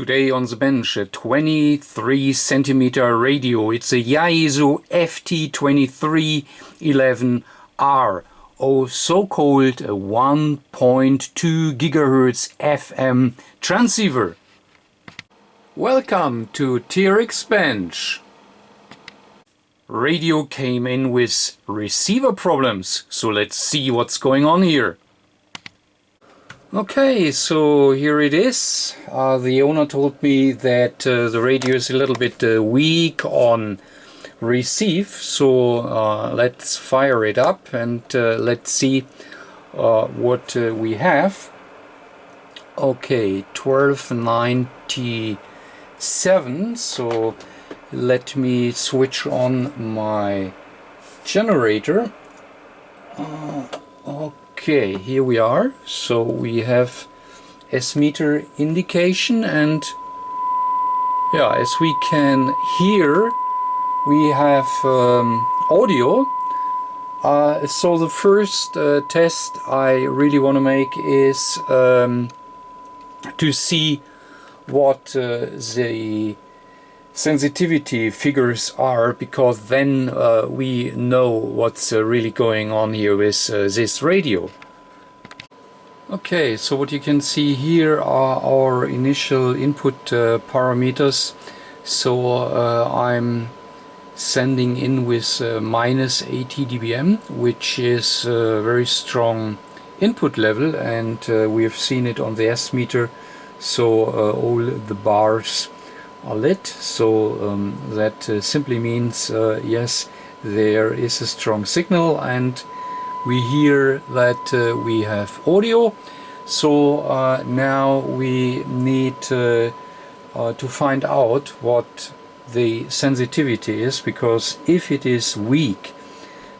Today on the bench, a 23 centimeter radio. It's a YAESU FT-2311R, or so-called a 1.2 gigahertz FM transceiver. Welcome to TRX Bench. Radio came in with receiver problems, so let's see what's going on here. Okay, so here it is. The owner told me that the radio is a little bit weak on receive, so let's fire it up and let's see what we have. Okay, 1297, so let me switch on my generator. Okay, here we are. So we have S-meter indication, and yeah, as we can hear, we have audio. So the first test I really want to make is to see what the sensitivity figures are, because then we know what's really going on here with this radio. Okay, so what you can see here are our initial input parameters. So I'm sending in with minus 80 dBm, which is a very strong input level, and we have seen it on the S-meter. So all the bars are lit, so that simply means yes, there is a strong signal, and we hear that we have audio. So now we need to find out what the sensitivity is, because if it is weak,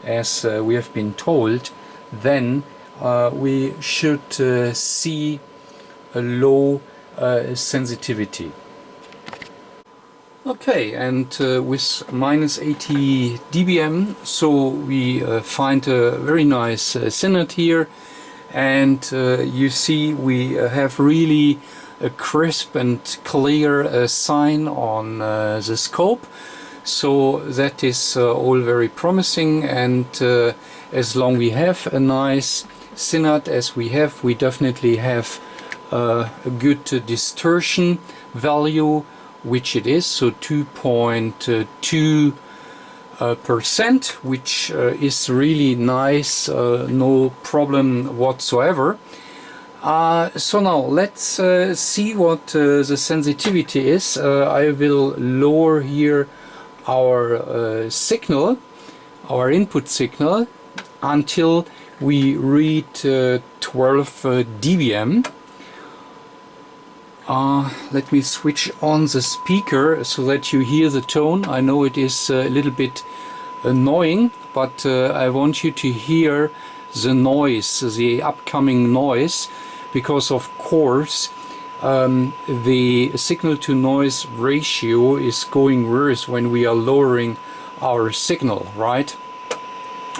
as we have been told, then we should see a low sensitivity. Okay, and with minus 80 dBm, so we find a very nice synod here, and you see we have really a crisp and clear sign on the scope. So that is all very promising, and as long we have a nice synod as we have, we definitely have a good distortion value, which it is, so 2.2%, which is really nice, no problem whatsoever. So now let's see what the sensitivity is. I will lower here our signal, our input signal, until we read 12 dBm. Let me switch on the speaker so that you hear the tone. I know it is a little bit annoying, but I want you to hear the noise, the upcoming noise, because of course the signal to noise ratio is going worse when we are lowering our signal, right?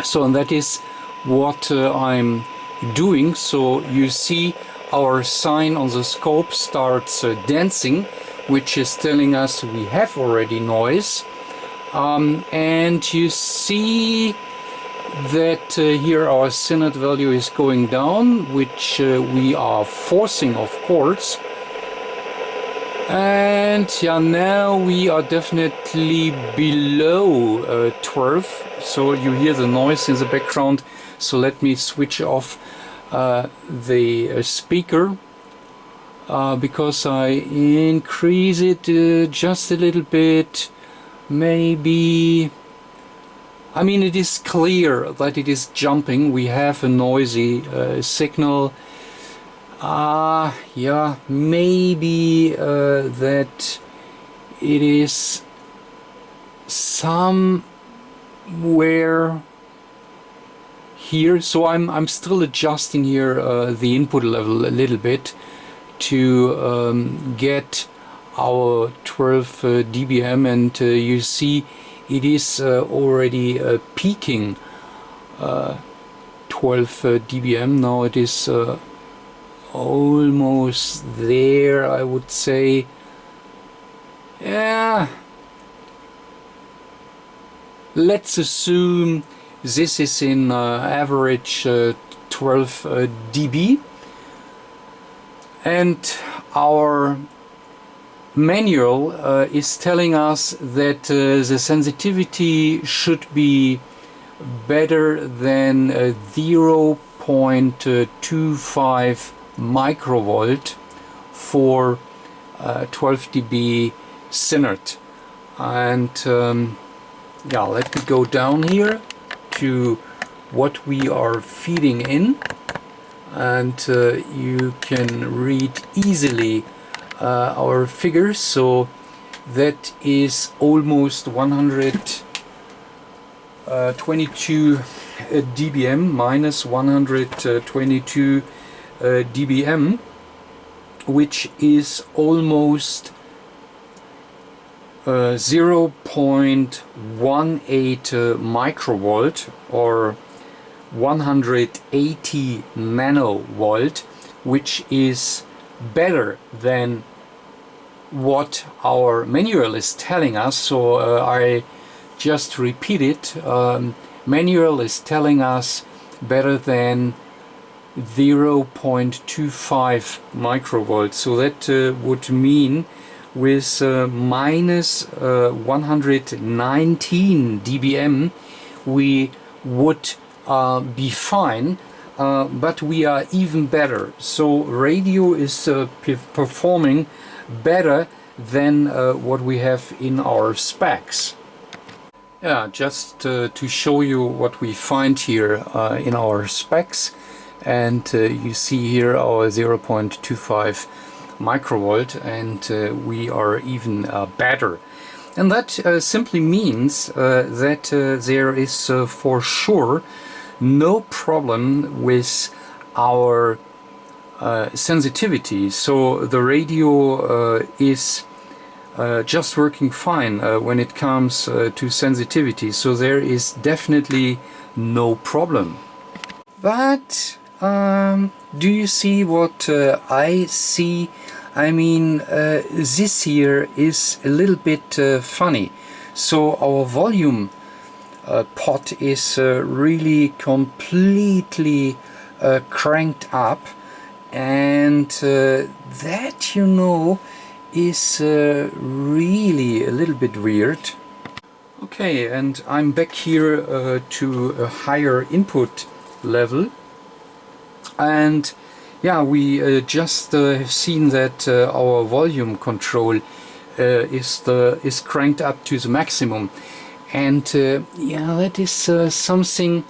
So, and that is what I'm doing. So you see our sign on the scope starts dancing, which is telling us we have already noise. And you see that here our synod value is going down, which we are forcing, of course. And yeah, now we are definitely below 12, so you hear the noise in the background. So let me switch off the speaker, because I increase it just a little bit, maybe. I mean, it is clear that it is jumping. We have a noisy signal. Yeah, maybe that it is somewhere here. So I'm still adjusting here the input level a little bit to get our 12 dBm, and you see it is already peaking 12 dBm. Now it is almost there, I would say. Yeah, let's assume this is in average 12 dB, and our manual is telling us that the sensitivity should be better than 0.25 microvolt for 12 dB synod. And yeah, let me go down here to what we are feeding in, and you can read easily our figures. So that is almost 122 dBm minus 122 dBm, which is almost 0.18 microvolt or 180 nanovolt, which is better than what our manual is telling us. So I just repeat it. Manual is telling us better than 0.25 microvolts. So that would mean with minus 119 dBm we would be fine, but we are even better. So radio is performing better than what we have in our specs. Yeah, just to show you what we find here in our specs, and you see here our 0.25 microvolt, and we are even better. And that simply means that there is for sure no problem with our sensitivity. So the radio is just working fine when it comes to sensitivity. So there is definitely no problem. But do you see what I see? I mean, this here is a little bit funny. So our volume pot is really completely cranked up, and that, you know, is really a little bit weird. Okay, and I'm back here to a higher input level, and yeah, we just have seen that our volume control is cranked up to the maximum, and yeah, that is something.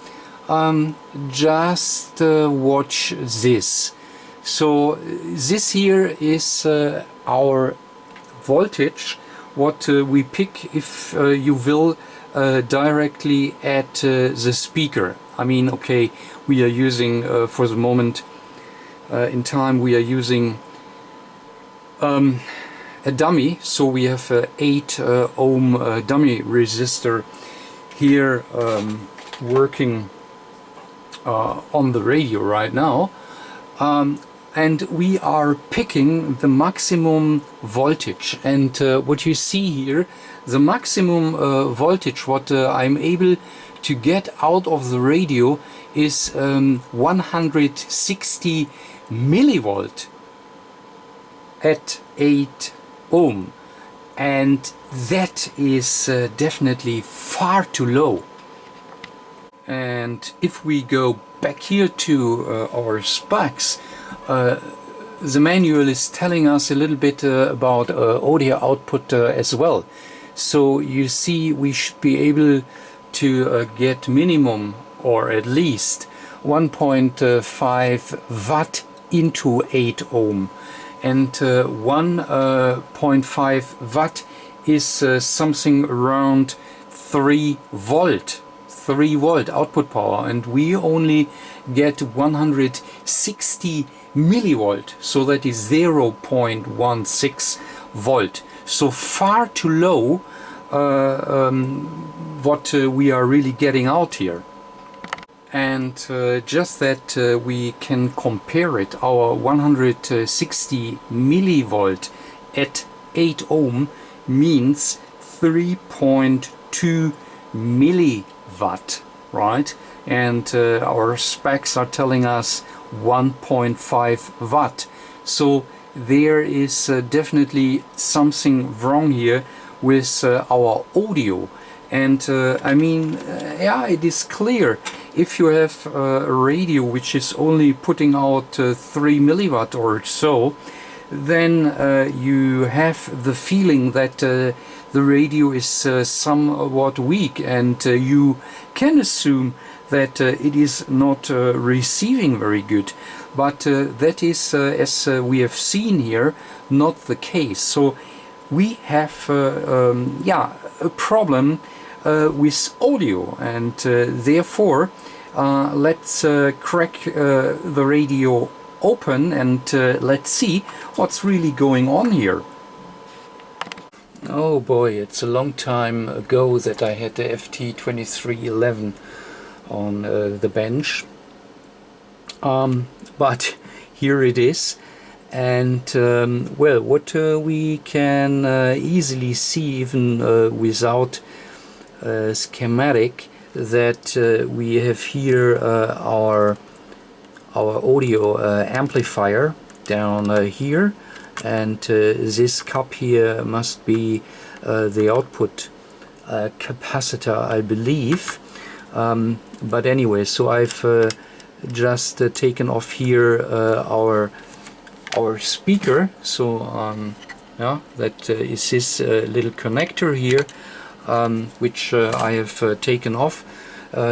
Just watch this. So this here is our voltage, what we pick, if you will, directly at the speaker. I mean, okay, we are using for the moment in time, we are using a dummy, so we have a 8 ohm dummy resistor here working on the radio right now, and we are picking the maximum voltage, and what you see here, the maximum voltage what I'm able to get out of the radio is 160 millivolt at 8 ohm, and that is definitely far too low. And if we go back here to our specs, the manual is telling us a little bit about audio output as well. So you see, we should be able to get minimum, or at least 1.5 watt into 8 ohm, and 1.5 watt is something around 3 volt output power, and we only get 160 millivolt, so that is 0.16 volt. So far too low what we are really getting out here. And just that we can compare it, our 160 millivolt at 8 ohm means 3.2 milliwatt, right? And our specs are telling us 1.5 watt. So there is definitely something wrong here with our audio. And I mean, yeah, it is clear. If you have a radio which is only putting out 3 milliwatt or so, then you have the feeling that the radio is somewhat weak, and you can assume that it is not receiving very good. But that is, as we have seen here, not the case. So we have yeah, a problem with audio, and therefore let's crack the radio open and let's see what's really going on here. Oh boy, it's a long time ago that I had the FT-2311 on the bench, but here it is. And well, what we can easily see, even without schematic, that we have here our audio amplifier down here, and this cup here must be the output capacitor, I believe. But anyway, so I've just taken off here our speaker. So yeah, that is this little connector here, which I have taken off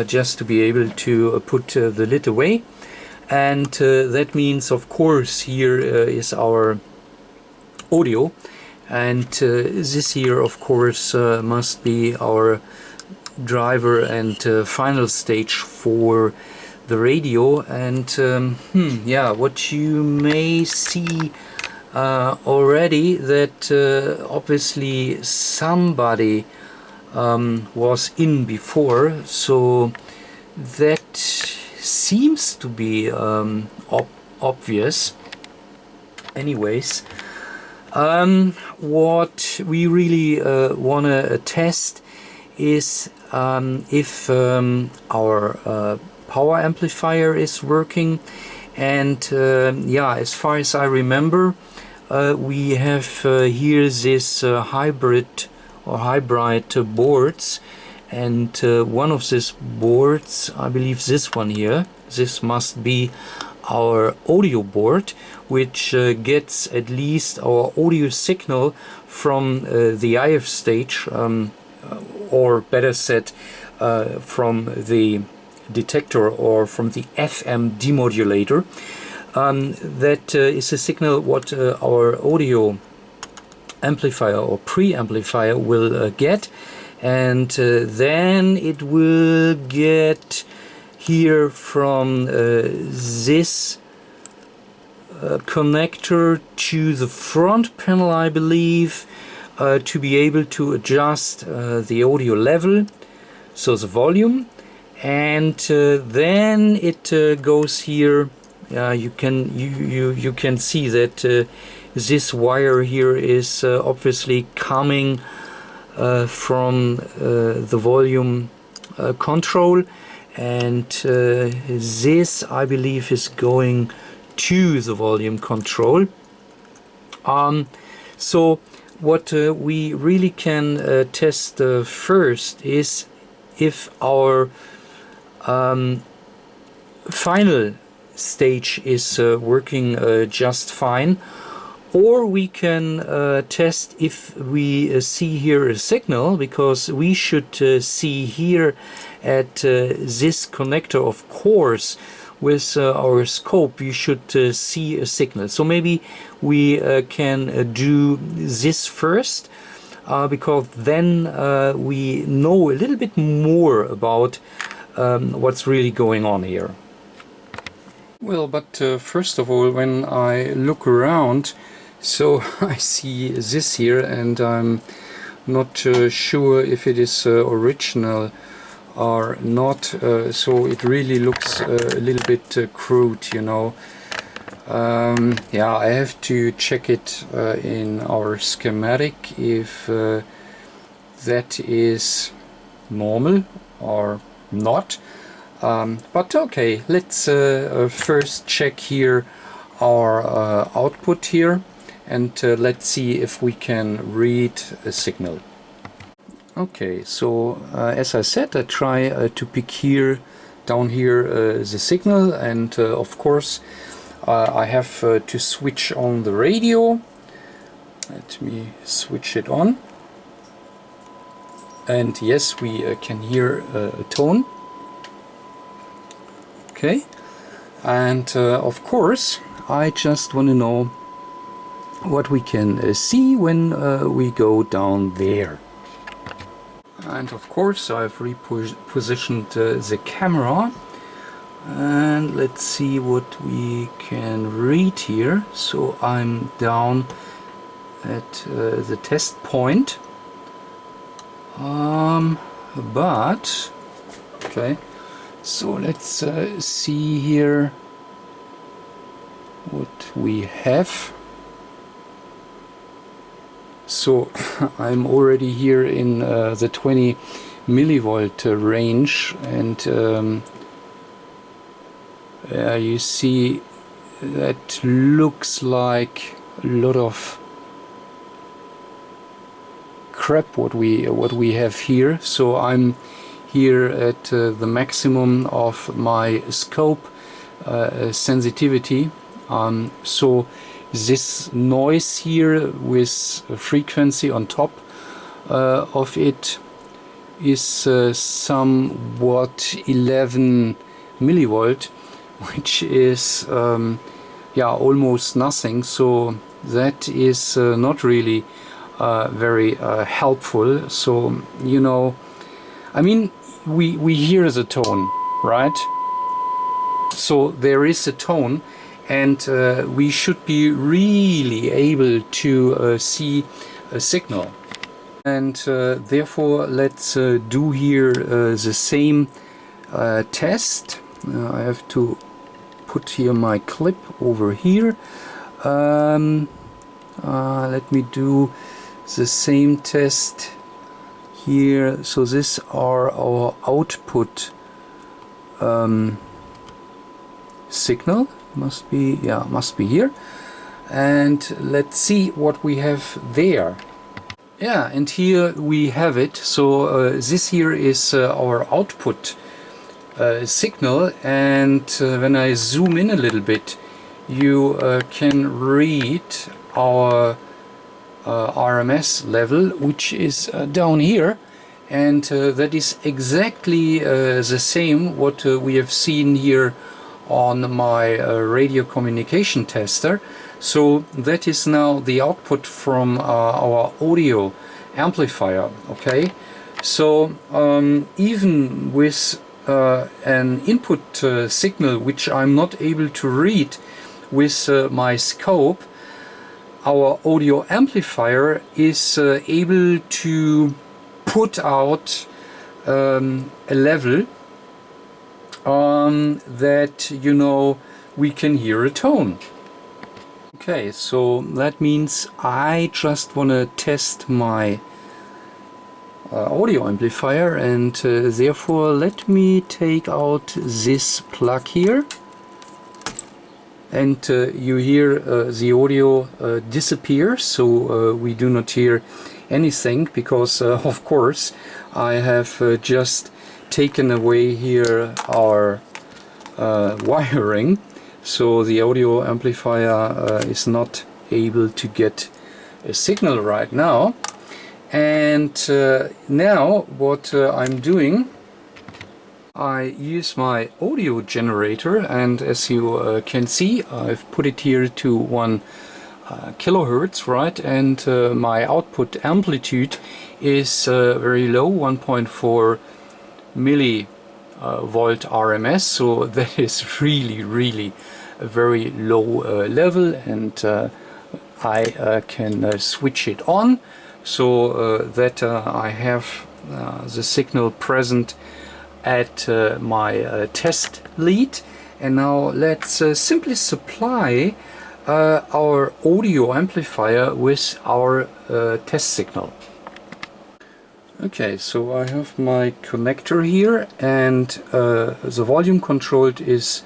just to be able to put the lid away. And that means, of course, here is our audio, and this here, of course, must be our driver and final stage for the radio. And yeah, what you may see already, that obviously somebody was in before, so that seems to be obvious. Anyways, what we really want to test is if our power amplifier is working. And yeah, as far as I remember, we have here this hybrid boards, and one of these boards, I believe this one here, this must be our audio board, which gets at least our audio signal from the IF stage, or better said, from the detector, or from the FM demodulator. That is a signal what our audio amplifier or preamplifier will get, and then it will get here from this connector to the front panel, I believe, to be able to adjust the audio level, so the volume. And then it goes here. You can see that this wire here is obviously coming from the volume control, and this, I believe, is going to the volume control. So what we really can test first is if our final stage is working just fine, or we can test if we see here a signal, because we should see here at this connector, of course, with our scope, we should see a signal. So maybe we can do this first, because then we know a little bit more about what's really going on here. Well, but first of all, when I look around, so I see this here, and I'm not sure if it is original or not, so it really looks a little bit crude, you know. Yeah, I have to check it in our schematic if that is normal or not. But okay, let's first check here our output here, and let's see if we can read a signal. Okay, so as I said, I try to pick here, down here, the signal, and of course I have to switch on the radio. Let me switch it on. And yes, we can hear a tone. Okay, and of course I just want to know what we can see when we go down there. And of course I've repositioned the camera, and let's see what we can read here. So I'm down at the test point, but okay, so let's see here what we have. So I'm already here in the 20 millivolt range, and you see that looks like a lot of crap what we have here. So I'm here at the maximum of my scope sensitivity. So this noise here with a frequency on top of it is somewhat 11 millivolt, which is yeah, almost nothing. So that is not really very helpful. So, you know, I mean, we hear the tone, right? So there is a tone, and we should be really able to see a signal. And therefore let's do here the same test. I have to put here my clip over here. Let me do the same test here. So these are our output signal. Must be here, and let's see what we have there. Yeah, and here we have it. So this here is our output signal, and when I zoom in a little bit, you can read our RMS level, which is down here, and that is exactly the same what we have seen here on my radio communication tester. So that is now the output from our audio amplifier. Okay, so even with an input signal which I'm not able to read with my scope, our audio amplifier is able to put out a level that, you know, we can hear a tone. Okay, so that means I just want to test my audio amplifier, and therefore let me take out this plug here, and you hear the audio disappear. So we do not hear anything, because of course I have just taken away here our wiring, so the audio amplifier is not able to get a signal right now. And now what I'm doing, I use my audio generator, and as you can see, I've put it here to 1 kilohertz, right? And my output amplitude is very low, 1.4 millivolt RMS, so that is really a very low level, and I can switch it on so that I have the signal present at my test lead. And now let's simply supply our audio amplifier with our test signal. Okay, so I have my connector here, and the volume controlled is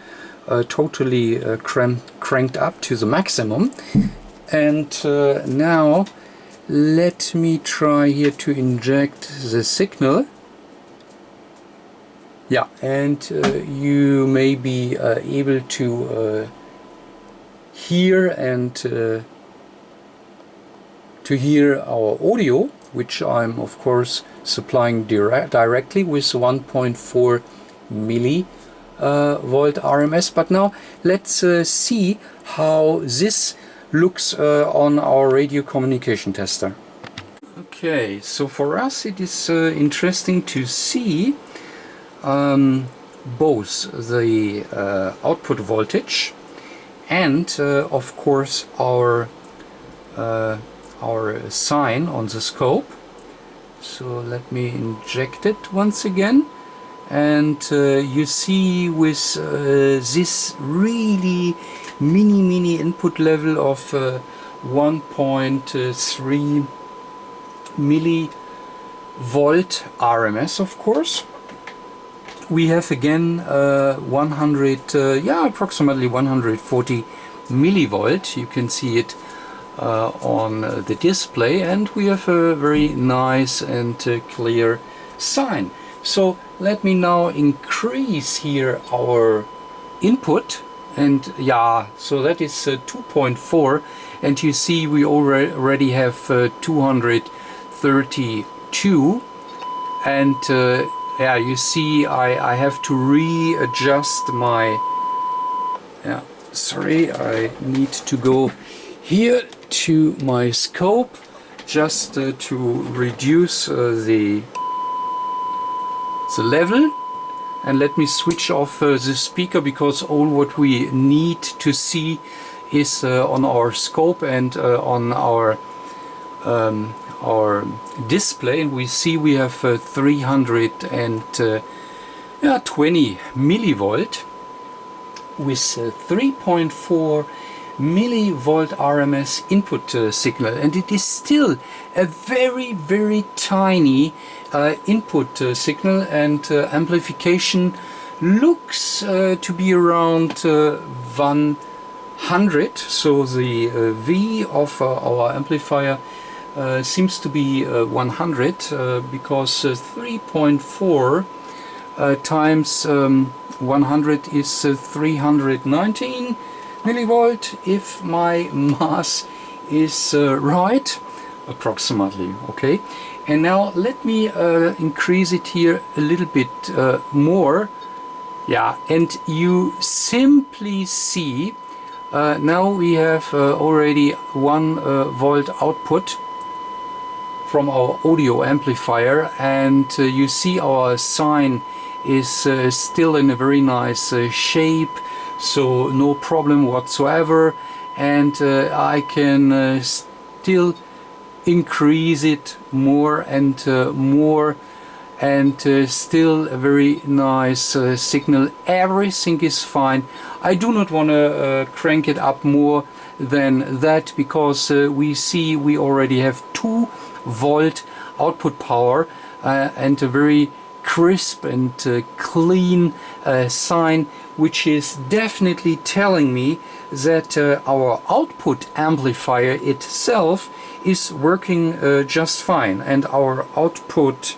totally cranked up to the maximum. And now let me try here to inject the signal. Yeah, and you may be able to hear and to hear our audio, which I'm of course supplying directly with 1.4 millivolt RMS. But now let's see how this looks on our radio communication tester. Okay, so for us it is interesting to see both the output voltage and of course our sign on the scope. So let me inject it once again, and you see with this really mini input level of 1.3 millivolt RMS, of course, we have again approximately 140 millivolt. You can see it on the display, and we have a very nice and clear sign. So let me now increase here our input, and so that is 2.4, and you see we already have 232, and you see I have to readjust my sorry, I need to go here to my scope just to reduce the level. And let me switch off the speaker, because all what we need to see is on our scope and on our display, and we see we have 320 millivolt with 3.4 millivolt RMS input signal, and it is still a very tiny input signal, and amplification looks to be around 100. So the V of our amplifier seems to be 100, because 3.4 times 100 is 319 millivolt, if my math is right, approximately. Okay, and now let me increase it here a little bit more. And you simply see now we have already 1 volt output from our audio amplifier, and you see our sign is still in a very nice shape, so no problem whatsoever, and I can still increase it more and more, and still a very nice signal. Everything is fine. I do not want to crank it up more than that, because we see we already have 2 volt output power and a very crisp and clean sign, which is definitely telling me that our output amplifier itself is working just fine, and our output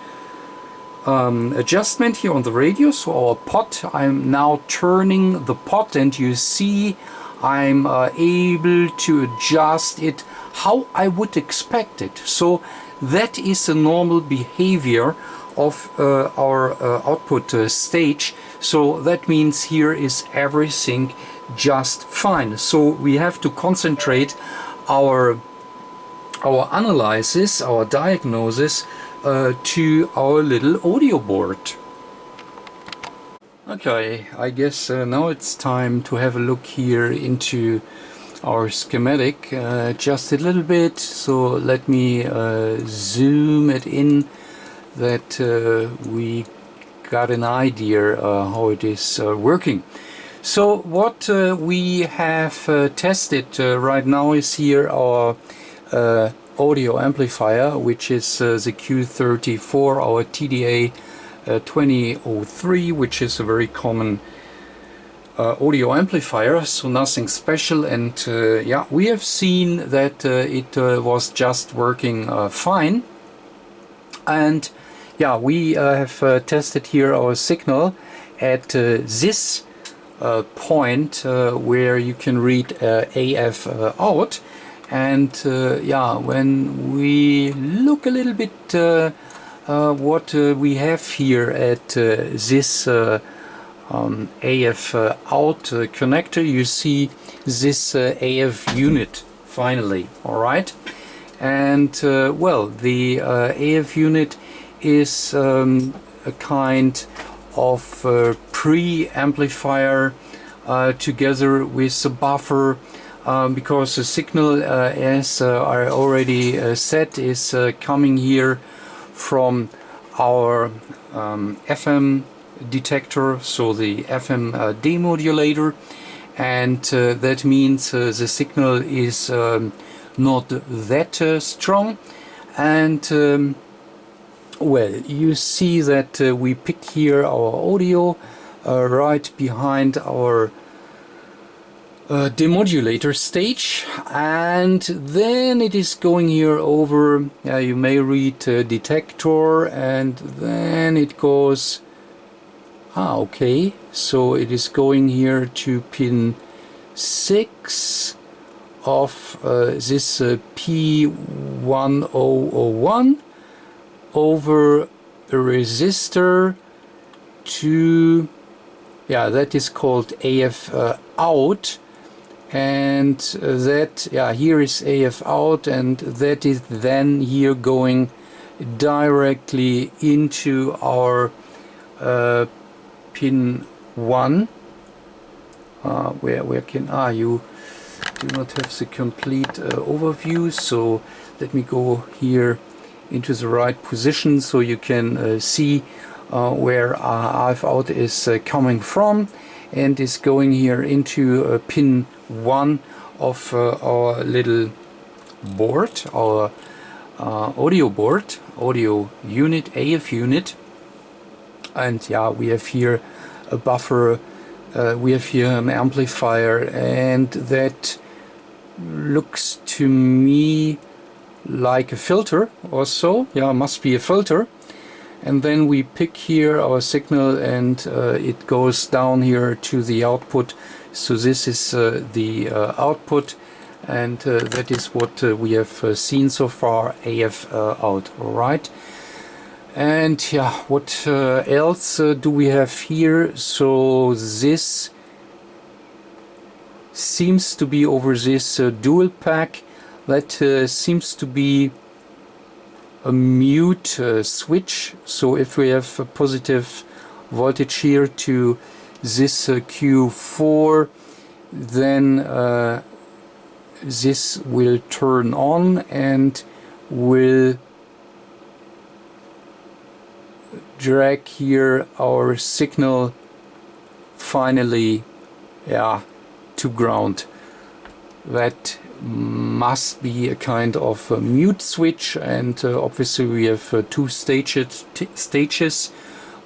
adjustment here on the radio, so our pot, I'm now turning the pot, and you see I'm able to adjust it how I would expect it. So that is a normal behavior of our output stage. So that means here is everything just fine. So we have to concentrate our analysis, our diagnosis to our little audio board. Okay, I guess now it's time to have a look here into our schematic just a little bit. So let me zoom it in, that we got an idea how it is working. So what we have tested right now is here our audio amplifier, which is the Q34, our TDA 2003, which is a very common audio amplifier, so nothing special. And yeah, we have seen that it was just working fine. And yeah, we have tested here our signal at this point where you can read AF out. And yeah, when we look a little bit what we have here at this AF out connector, you see this AF unit finally. All right, and well, the AF unit is a kind of pre-amplifier together with the buffer, because the signal, as I already said, is coming here from our FM detector, so the FM demodulator, and that means the signal is not that strong. And well, you see that we pick here our audio right behind our demodulator stage, and then it is going here over, you may read detector, and then it goes, okay, so it is going here to pin 6 of this P1001 over a resistor to, yeah, that is called AF out, and that, yeah, here is AF out, and that is then here going directly into our pin 1. Where can you do not have the complete overview, so let me go here into the right position so you can see where AF out is coming from, and is going here into pin 1 of our little board, our audio board, audio unit, AF unit. And yeah, we have here a buffer, we have here an amplifier, and that looks to me like a filter or so. Yeah, must be a filter. And then we pick here our signal, and it goes down here to the output. So this is the output, and that is what we have seen so far, AF out. All right. And yeah, what else do we have here? So this seems to be over this dual pack. That seems to be a mute switch. So if we have a positive voltage here to this Q4, then this will turn on and will drag here our signal finally, yeah, to ground. That must be a kind of a mute switch, and obviously we have two stages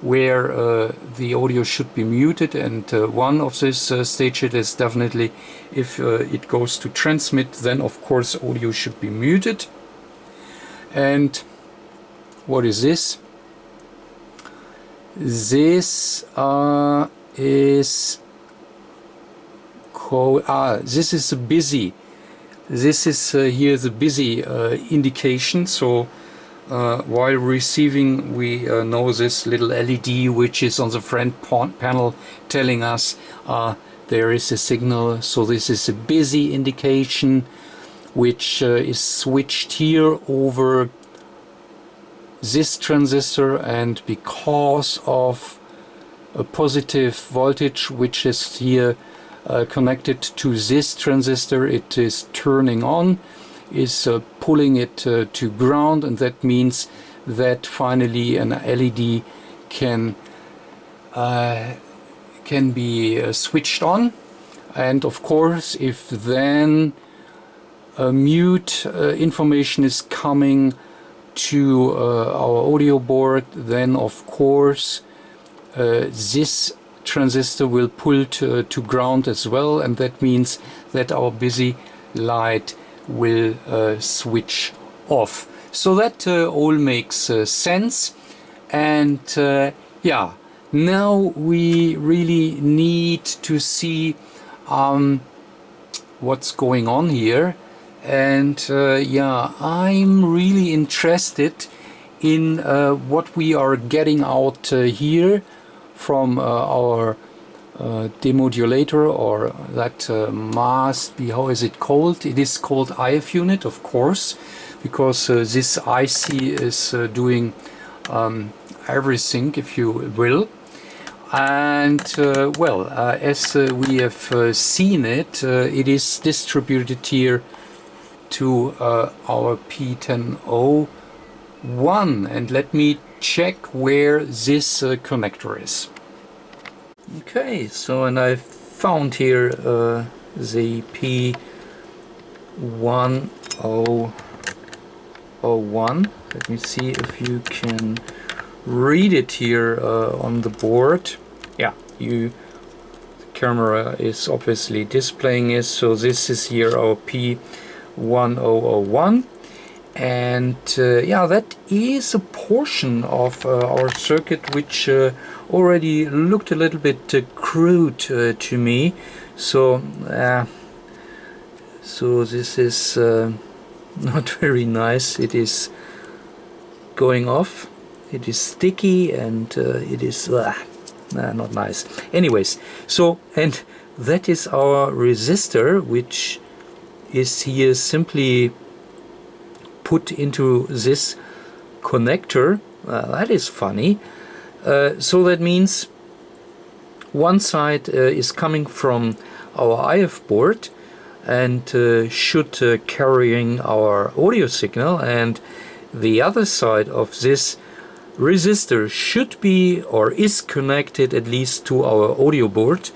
where the audio should be muted, and one of these stages is definitely, if it goes to transmit, then of course audio should be muted. And what is this? This is called, this is a busy. This is here the busy indication. So while receiving, we know this little LED which is on the front panel telling us there is a signal. So this is a busy indication, which is switched here over this transistor, and because of a positive voltage which is here connected to this transistor, it is turning on, is pulling it to ground, and that means that finally an LED can can be switched on, and of course if then mute information is coming to our audio board, then of course this transistor will pull to ground as well, and that means that our busy light will switch off. So that all makes sense, and yeah, now we really need to see what's going on here. And yeah, I'm really interested in what we are getting out here from our demodulator, or that must be, how is it called? It is called IF unit, of course, because this IC is doing everything, if you will. And well, as we have seen it, it is distributed here to our P1001, and let me check where this connector is. Okay, so and I found here the P1001. Let me see if you can read it here on the board. Yeah, the camera is obviously displaying it, so this is here our P1001, and yeah, that is a portion of our circuit which already looked a little bit crude to me. So so this is not very nice. It is going off, it is sticky, and it is not nice. Anyways, so, and that is our resistor, which is here simply put into this connector. That is funny. So that means one side is coming from our IF board and should carrying our audio signal, and the other side of this resistor should be, or is connected at least, to our audio board,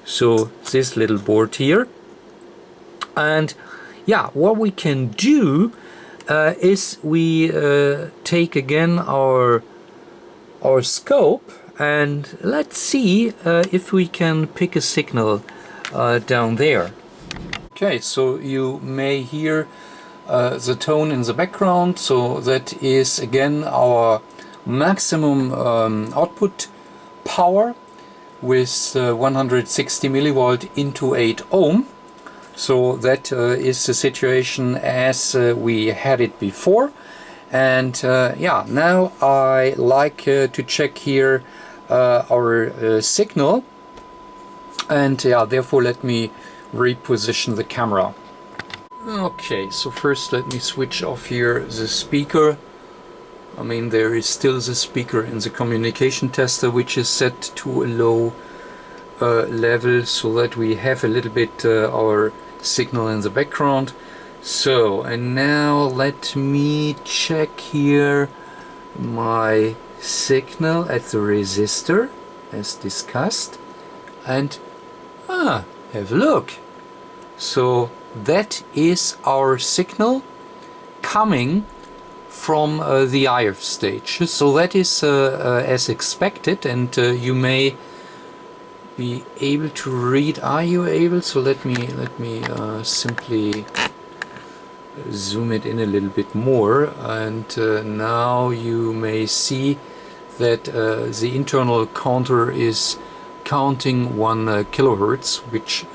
so this little board here. And yeah, what we can do is we take again our scope, and let's see if we can pick a signal down there. Okay, so you may hear the tone in the background, so that is again our maximum output power with 160 millivolt into 8 ohm. So that is the situation as we had it before. And yeah, now I like to check here our signal, and yeah, therefore let me reposition the camera. Okay, so first let me switch off here the speaker. I mean, there is still the speaker in the communication tester, which is set to a low level, so that we have a little bit our signal in the background. So, and now let me check here my signal at the resistor as discussed, and have a look. So that is our signal coming from the IF stage. So that is as expected, and you may be able to read. Are you able? So let me simply zoom it in a little bit more, and now you may see that the internal counter is counting 1 kilohertz, which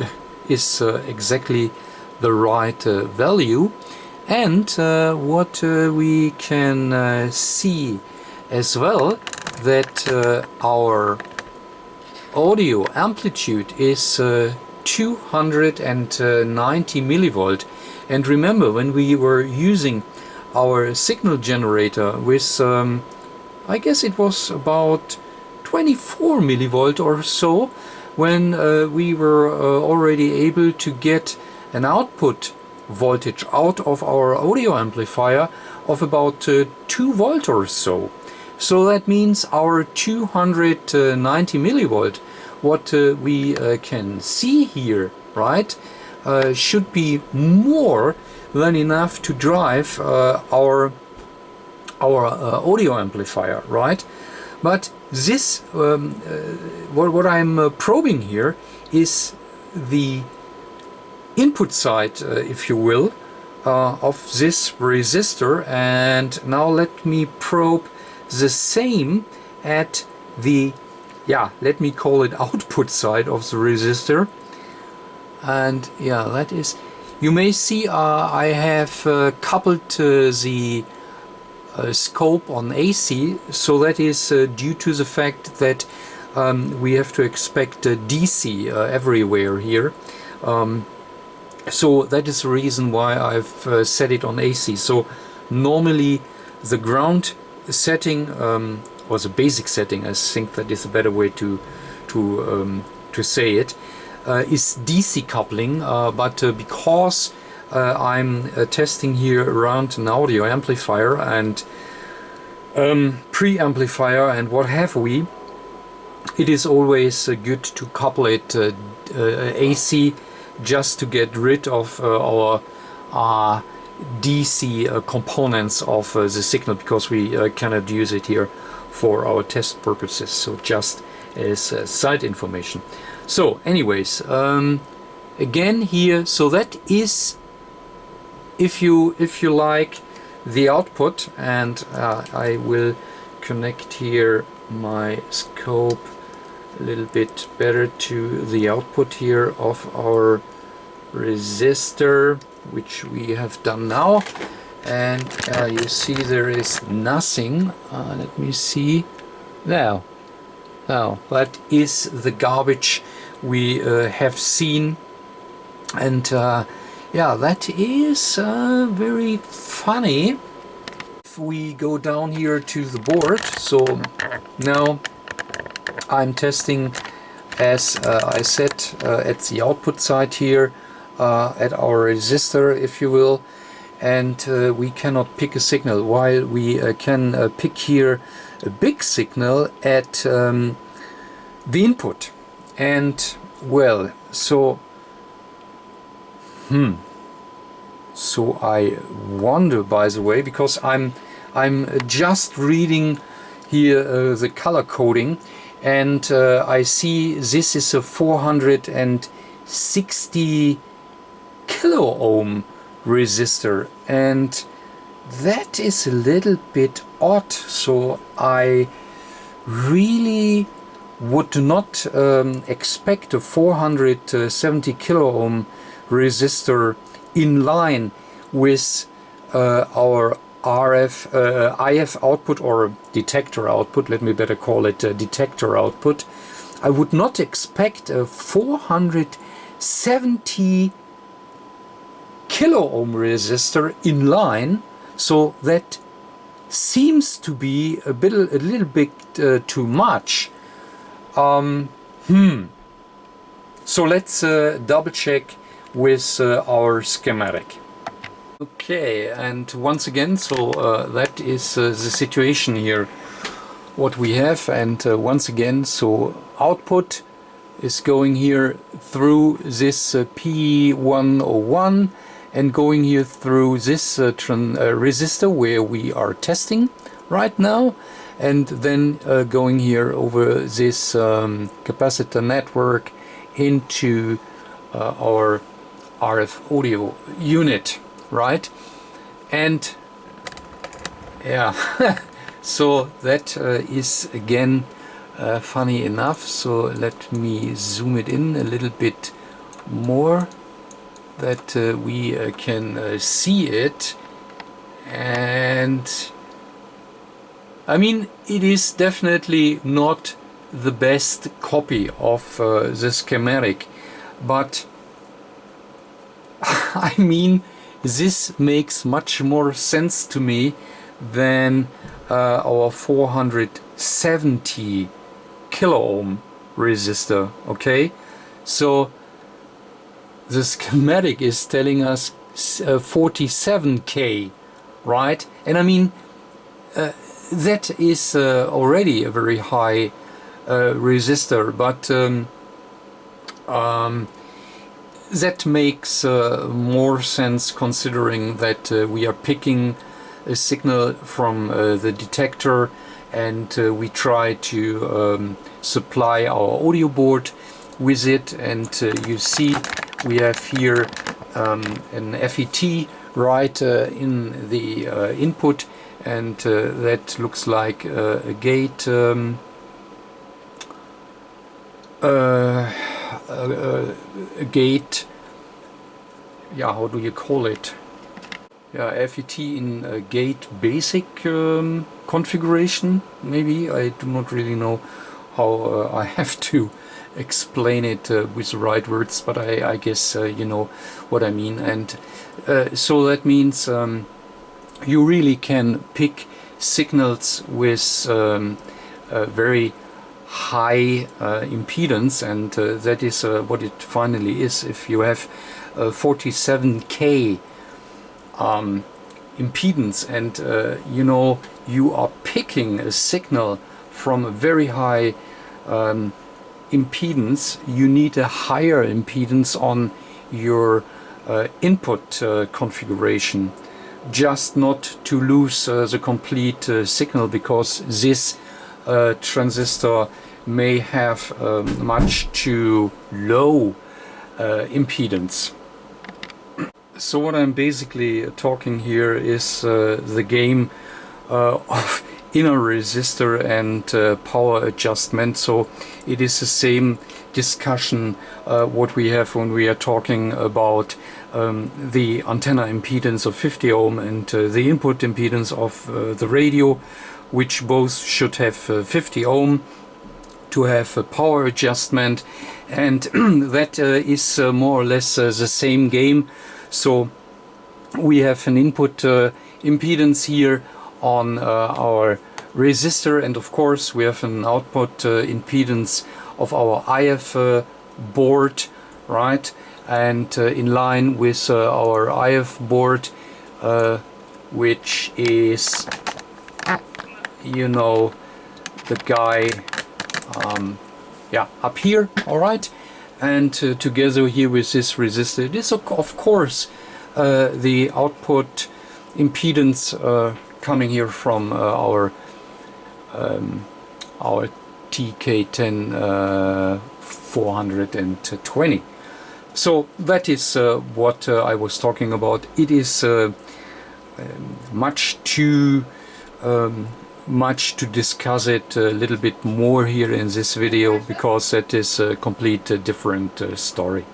is exactly the right value. And what we can see as well, that our audio amplitude is 290 millivolt. And remember, when we were using our signal generator with I guess it was about 24 millivolt or so, when we were already able to get an output voltage out of our audio amplifier of about 2 volt or so. So that means our 290 millivolt what we can see here, right, should be more than enough to drive our audio amplifier, right? But this, what I'm probing here is the input side, if you will, of this resistor, and now let me probe the same at the, yeah, let me call it output side of the resistor. And yeah, that is, you may see I have coupled the scope on AC, so that is due to the fact that we have to expect DC everywhere here. So that is the reason why I've set it on AC. So normally the ground setting, or the basic setting, I think that is a better way to say it, is DC coupling, but because I'm testing here around an audio amplifier and preamplifier and what have we, it is always good to couple it AC, just to get rid of our DC components of the signal, because we cannot use it here for our test purposes. So just as side information. So anyways, again here, so that is, if you like, the output, and I will connect here my scope a little bit better to the output here of our resistor, which we have done now. And you see there is nothing. Let me see. Now that is the garbage we have seen, and yeah, that is very funny. If we go down here to the board, so now I'm testing, as I said, at the output side here, at our resistor, if you will, and we cannot pick a signal, while we can pick here a big signal at the input. And well, so so I wonder, by the way, because I'm just reading here the color coding, and I see this is a 460 kilo ohm resistor, and that is a little bit odd. So I really would not expect a 470 kilo ohm resistor in line with our IF output, or detector output, let me better call it detector output. I would not expect a 470 kilo ohm resistor in line, so that seems to be a little bit too much. So let's double check with our schematic. Okay, and once again, so that is the situation here, what we have, and once again, so output is going here through this P101 and going here through this resistor where we are testing right now, and then going here over this capacitor network into our RF audio unit, right? And yeah, so that is again funny enough. So let me zoom it in a little bit more, that we can see it. And I mean, it is definitely not the best copy of the schematic, but I mean, this makes much more sense to me than our 470 kilo ohm resistor. Okay, so the schematic is telling us 47K, right? And I mean, that is already a very high resistor, but that makes more sense considering that we are picking a signal from the detector, and we try to supply our audio board with it. And you see we have here an FET right in the input, and that looks like a gate a gate, yeah, how do you call it? Yeah, FET in a gate basic configuration, maybe. I do not really know how I have to explain it with the right words, but I guess you know what I mean. And so that means you really can pick signals with a very high impedance, and that is what it finally is. If you have 47K impedance, and you know, you are picking a signal from a very high impedance, you need a higher impedance on your input configuration, just not to lose the complete signal, because this transistor may have much too low impedance. So what I'm basically talking here is the game of inner resistor and power adjustment. So it is the same discussion what we have when we are talking about the antenna impedance of 50 ohm and the input impedance of the radio, which both should have 50 ohm to have a power adjustment, and that is more or less the same game. So we have an input impedance here on our resistor, and of course we have an output impedance of our IF board, right? And in line with our IF board, which is, you know, the guy yeah, up here, all right? And together here with this resistor, it is of course the output impedance coming here from our TK10 420. So that is what I was talking about. It is much too much to discuss it a little bit more here in this video, because that is a complete different story.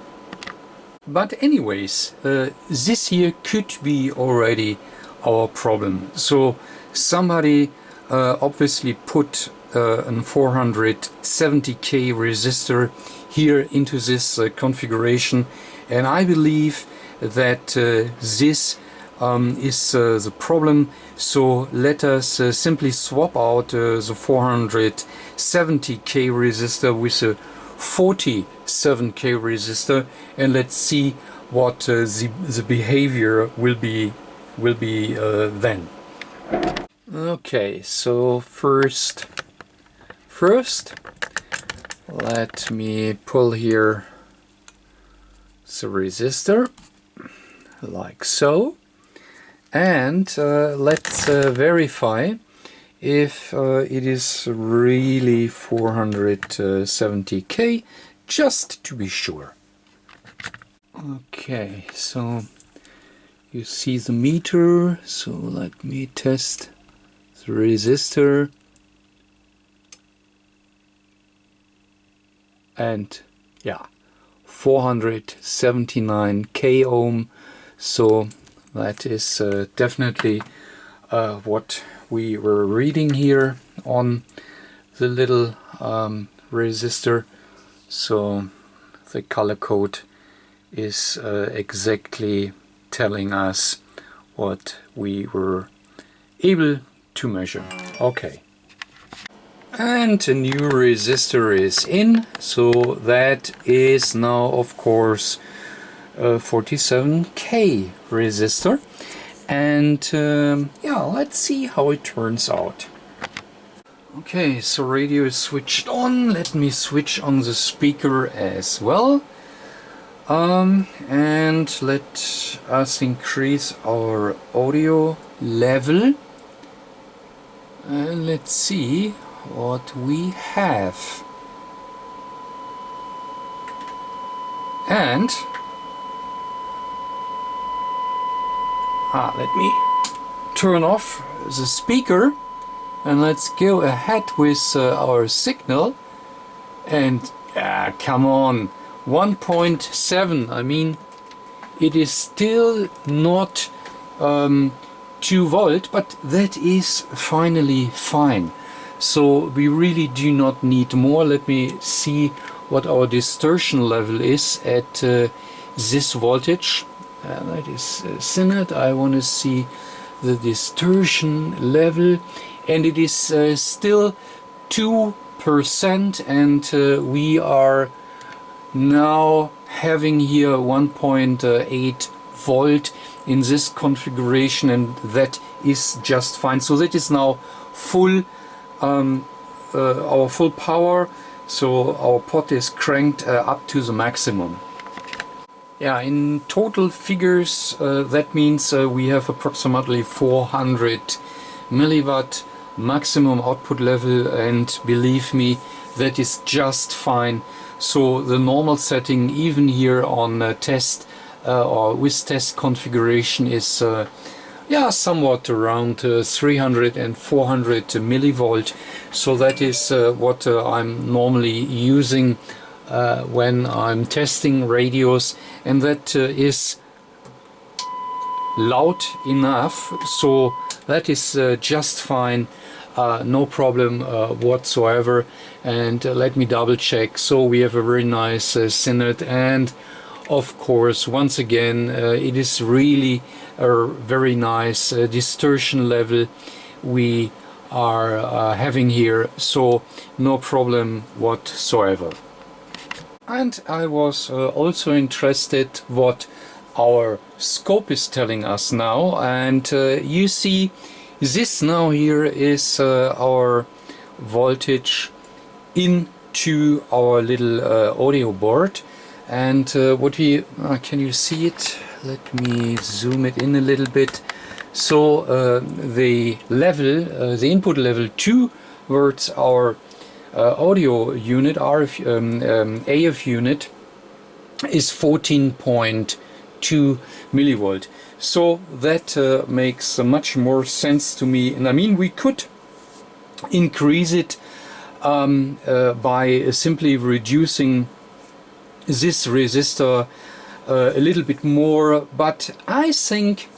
But anyways, this here could be already our problem. So somebody obviously put a 470K resistor here into this configuration, and I believe that this is the problem. So let us simply swap out the 470K resistor with a 47K resistor, and let's see what the behavior will be then. Okay, so first let me pull here the resistor like so. And let's verify if it is really 470K, just to be sure. Okay, so you see the meter, so let me test the resistor. And yeah, 479K ohm, so that is definitely what we were reading here on the little resistor. So the color code is exactly telling us what we were able to measure. Okay. And a new resistor is in, so that is now of course 47K resistor, and yeah, let's see how it turns out. Okay, so radio is switched on. Let me switch on the speaker as well. And let us increase our audio level. And let's see what we have. And let me turn off the speaker and let's go ahead with our signal. And come on, 1.7. I mean, it is still not 2 volt, but that is finally fine. So we really do not need more. Let me see what our distortion level is at this voltage. That is Synod. I want to see the distortion level, and it is still 2%, and we are now having here 1.8 volt in this configuration, and that is just fine. So that is now full, our full power. So our pot is cranked up to the maximum. Yeah, in total figures, that means we have approximately 400 milliwatt maximum output level, and believe me, that is just fine. So the normal setting, even here on test or with test configuration, is yeah, somewhat around 300 and 400 millivolt. So that is what I'm normally using when I'm testing radios, and that is loud enough. So that is just fine, no problem whatsoever. And let me double check. So we have a very nice Synod, and of course, once again, it is really a very nice distortion level we are having here, so no problem whatsoever. And I was also interested what our scope is telling us now, and you see this now here is our voltage into our little audio board. And what we can you see it? Let me zoom it in a little bit. So the level, the input level towards our audio unit, AF unit, is 14.2 millivolt. So that makes much more sense to me. And I mean, we could increase it by simply reducing this resistor a little bit more, but I think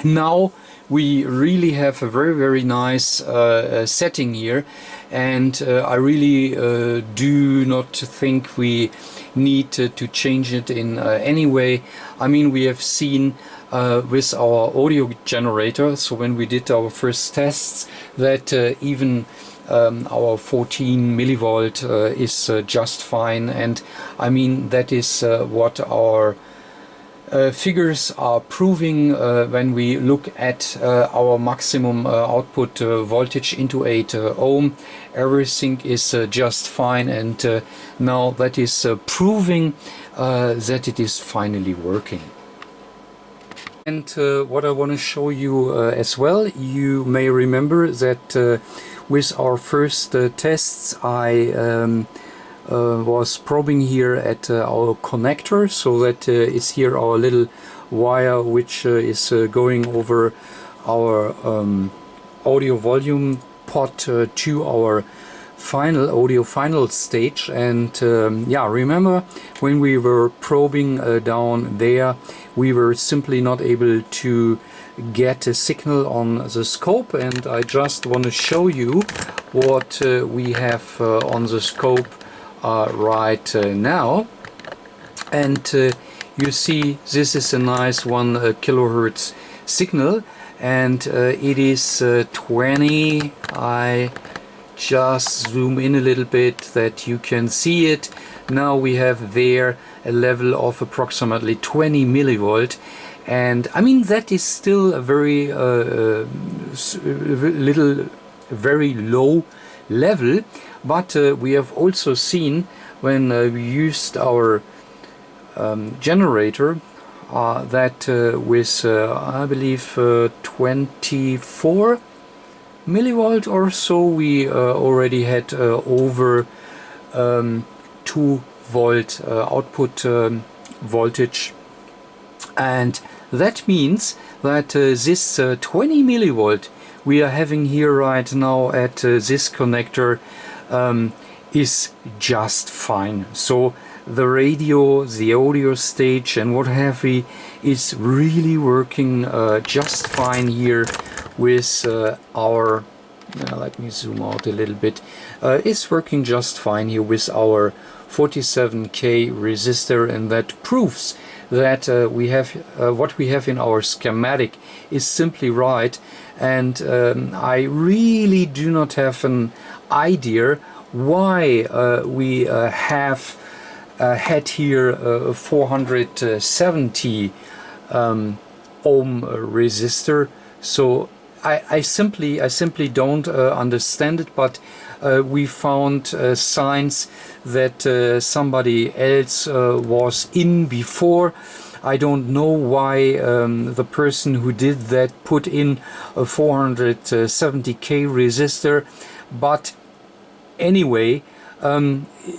now we really have a very nice setting here, and I really do not think we need to change it in any way. I mean, we have seen with our audio generator, so when we did our first tests, that even our 14 millivolt is just fine, and I mean that is what our figures are proving when we look at our maximum output voltage into 8 ohm. Everything is just fine, and now that is proving that it is finally working. And what I want to show you as well, you may remember that with our first tests I was probing here at our connector, so that is here our little wire which is going over our audio volume pot to our audio final stage. And yeah, remember when we were probing down there, we were simply not able to get a signal on the scope, and I just want to show you what we have on the scope right now. And you see this is a nice 1 kilohertz signal, and it is 20. I just zoom in a little bit that you can see it. Now we have there a level of approximately 20 millivolt, and I mean that is still a very little very low level, but we have also seen when we used our generator that with I believe 24 millivolt or so we already had over 2 volt output voltage, and that means that this 20 millivolt we are having here right now at this connector is just fine. So the radio, the audio stage and what have we is really working just fine here with our let me zoom out a little bit. It's working just fine here with our 47K resistor, and that proves that we have what we have in our schematic is simply right. And I really do not have an idea why we have had here 470 ohm resistor. So I simply don't understand it, but we found signs that somebody else was in before. I don't know why the person who did that put in a 470K resistor, but anyway,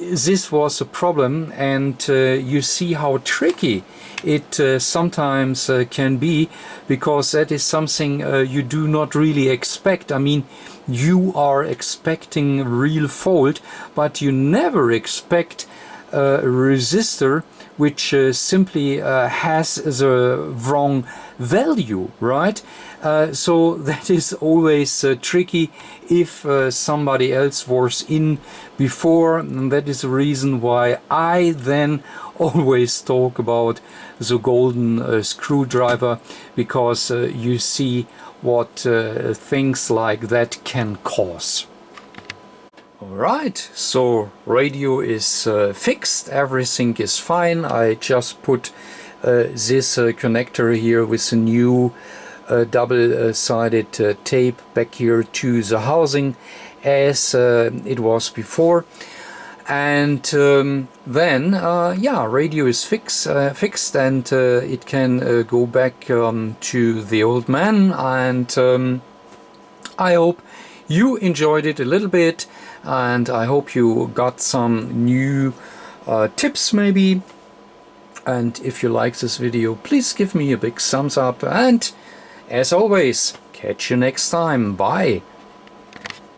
this was a problem, and you see how tricky it sometimes can be, because that is something you do not really expect. I mean, you are expecting real fault, but you never expect a resistor which simply has the wrong value, right? So that is always tricky if somebody else was in before, and that is the reason why I then always talk about the golden screwdriver, because you see what things like that can cause. Alright, so radio is fixed, everything is fine. I just put this connector here with a new double-sided tape back here to the housing as it was before. And then, yeah, radio is fixed and it can go back to the old man. And I hope you enjoyed it a little bit, and I hope you got some new tips maybe. And if you like this video, please give me a big thumbs up, and as always, catch you next time. Bye.